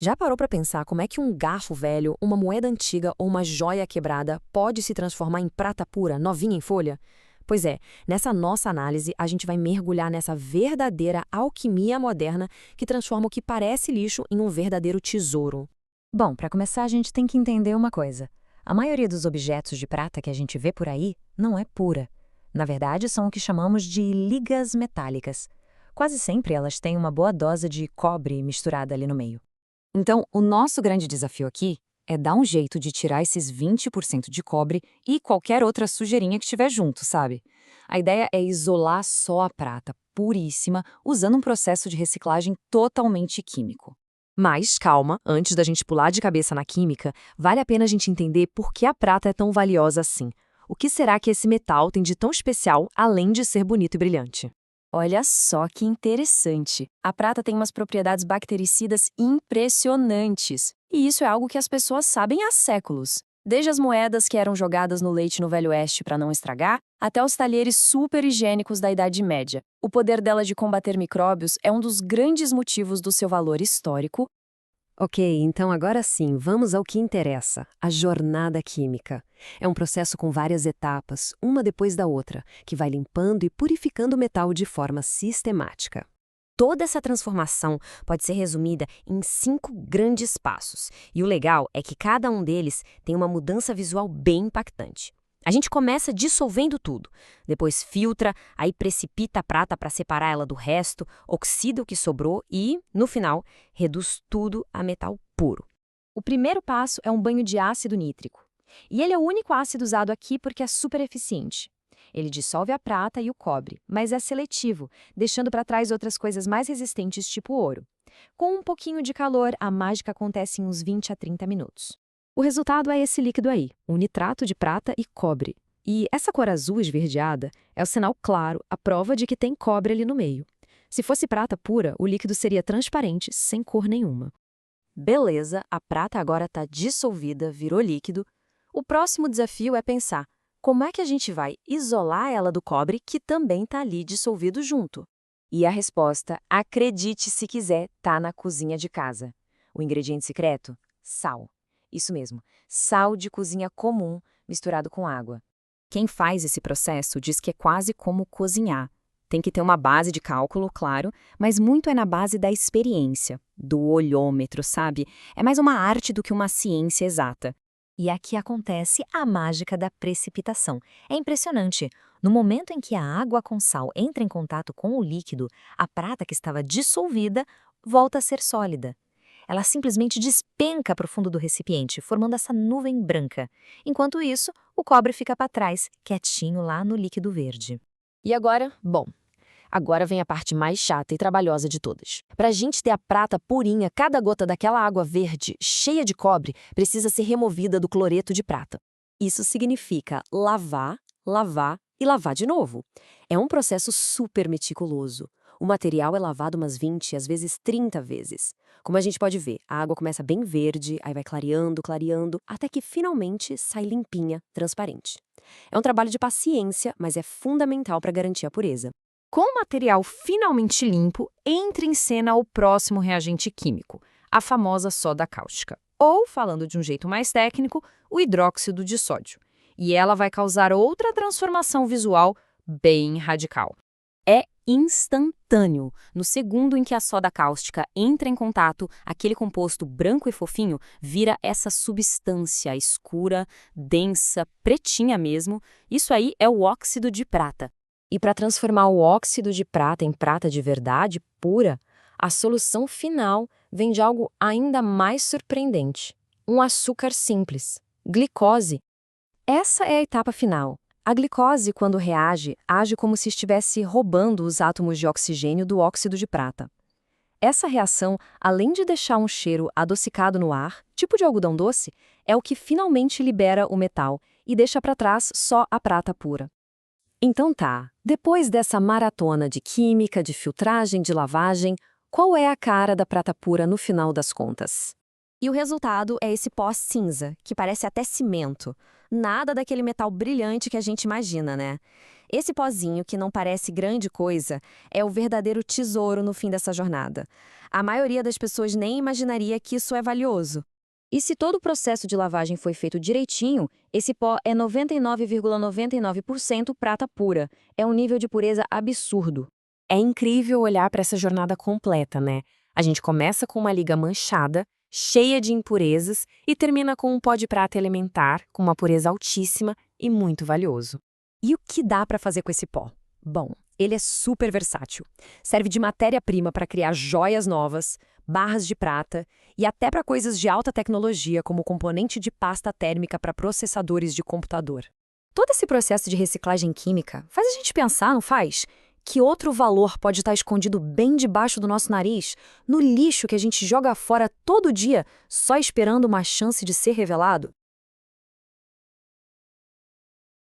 Já parou para pensar como é que um garfo velho, uma moeda antiga ou uma joia quebrada pode se transformar em prata pura, novinha em folha? Pois é, nessa nossa análise, a gente vai mergulhar nessa verdadeira alquimia moderna que transforma o que parece lixo em um verdadeiro tesouro. Bom, para começar, a gente tem que entender uma coisa. A maioria dos objetos de prata que a gente vê por aí não é pura. Na verdade, são o que chamamos de ligas metálicas. Quase sempre elas têm uma boa dose de cobre misturada ali no meio. Então, o nosso grande desafio aqui é dar um jeito de tirar esses 20% de cobre e qualquer outra sujeirinha que estiver junto, sabe? A ideia é isolar só a prata puríssima usando um processo de reciclagem totalmente químico. Mas calma, antes da gente pular de cabeça na química, vale a pena a gente entender por que a prata é tão valiosa assim. O que será que esse metal tem de tão especial, além de ser bonito e brilhante? Olha só que interessante. A prata tem umas propriedades bactericidas impressionantes. E isso é algo que as pessoas sabem há séculos. Desde as moedas que eram jogadas no leite no Velho Oeste para não estragar, até os talheres super higiênicos da Idade Média. O poder dela de combater micróbios é um dos grandes motivos do seu valor histórico. Ok, então agora sim, vamos ao que interessa, a jornada química. É um processo com várias etapas, uma depois da outra, que vai limpando e purificando o metal de forma sistemática. Toda essa transformação pode ser resumida em 5 grandes passos, e o legal é que cada um deles tem uma mudança visual bem impactante. A gente começa dissolvendo tudo, depois filtra, aí precipita a prata para separar ela do resto, oxida o que sobrou e, no final, reduz tudo a metal puro. O primeiro passo é um banho de ácido nítrico. E ele é o único ácido usado aqui porque é super eficiente. Ele dissolve a prata e o cobre, mas é seletivo, deixando para trás outras coisas mais resistentes, tipo ouro. Com um pouquinho de calor, a mágica acontece em uns 20 a 30 minutos. O resultado é esse líquido aí, um nitrato de prata e cobre. E essa cor azul esverdeada é o sinal claro, a prova de que tem cobre ali no meio. Se fosse prata pura, o líquido seria transparente, sem cor nenhuma. Beleza, a prata agora está dissolvida, virou líquido. O próximo desafio é pensar como é que a gente vai isolar ela do cobre que também está ali dissolvido junto. E a resposta, acredite se quiser, está na cozinha de casa. O ingrediente secreto? Sal. Isso mesmo, sal de cozinha comum misturado com água. Quem faz esse processo diz que é quase como cozinhar. Tem que ter uma base de cálculo, claro, mas muito é na base da experiência, do olhômetro, sabe? É mais uma arte do que uma ciência exata. E aqui acontece a mágica da precipitação. É impressionante. No momento em que a água com sal entra em contato com o líquido, a prata que estava dissolvida volta a ser sólida. Ela simplesmente despenca para o fundo do recipiente, formando essa nuvem branca. Enquanto isso, o cobre fica para trás, quietinho lá no líquido verde. E agora, bom, agora vem a parte mais chata e trabalhosa de todas. Para a gente ter a prata purinha, cada gota daquela água verde, cheia de cobre, precisa ser removida do cloreto de prata. Isso significa lavar, lavar e lavar de novo. É um processo super meticuloso. O material é lavado umas 20, às vezes 30 vezes. Como a gente pode ver, a água começa bem verde, aí vai clareando, clareando, até que finalmente sai limpinha, transparente. É um trabalho de paciência, mas é fundamental para garantir a pureza. Com o material finalmente limpo, entra em cena o próximo reagente químico, a famosa soda cáustica. Ou, falando de um jeito mais técnico, o hidróxido de sódio. E ela vai causar outra transformação visual bem radical. É instantâneo. No segundo em que a soda cáustica entra em contato, aquele composto branco e fofinho vira essa substância escura, densa, pretinha mesmo. Isso aí é o óxido de prata. E para transformar o óxido de prata em prata de verdade, pura, a solução final vem de algo ainda mais surpreendente: um açúcar simples, glicose. Essa é a etapa final. A glicose, quando reage, age como se estivesse roubando os átomos de oxigênio do óxido de prata. Essa reação, além de deixar um cheiro adocicado no ar, tipo de algodão doce, é o que finalmente libera o metal e deixa para trás só a prata pura. Então tá, depois dessa maratona de química, de filtragem, de lavagem, qual é a cara da prata pura no final das contas? E o resultado é esse pó cinza, que parece até cimento. Nada daquele metal brilhante que a gente imagina, né? Esse pozinho, que não parece grande coisa, é o verdadeiro tesouro no fim dessa jornada. A maioria das pessoas nem imaginaria que isso é valioso. E se todo o processo de lavagem foi feito direitinho, esse pó é 99,99% prata pura. É um nível de pureza absurdo. É incrível olhar para essa jornada completa, né? A gente começa com uma liga manchada, cheia de impurezas, e termina com um pó de prata elementar, com uma pureza altíssima e muito valioso. E o que dá para fazer com esse pó? Bom, ele é super versátil. Serve de matéria-prima para criar joias novas, barras de prata e até para coisas de alta tecnologia, como componente de pasta térmica para processadores de computador. Todo esse processo de reciclagem química faz a gente pensar, não faz? Que outro valor pode estar escondido bem debaixo do nosso nariz, no lixo que a gente joga fora todo dia, só esperando uma chance de ser revelado?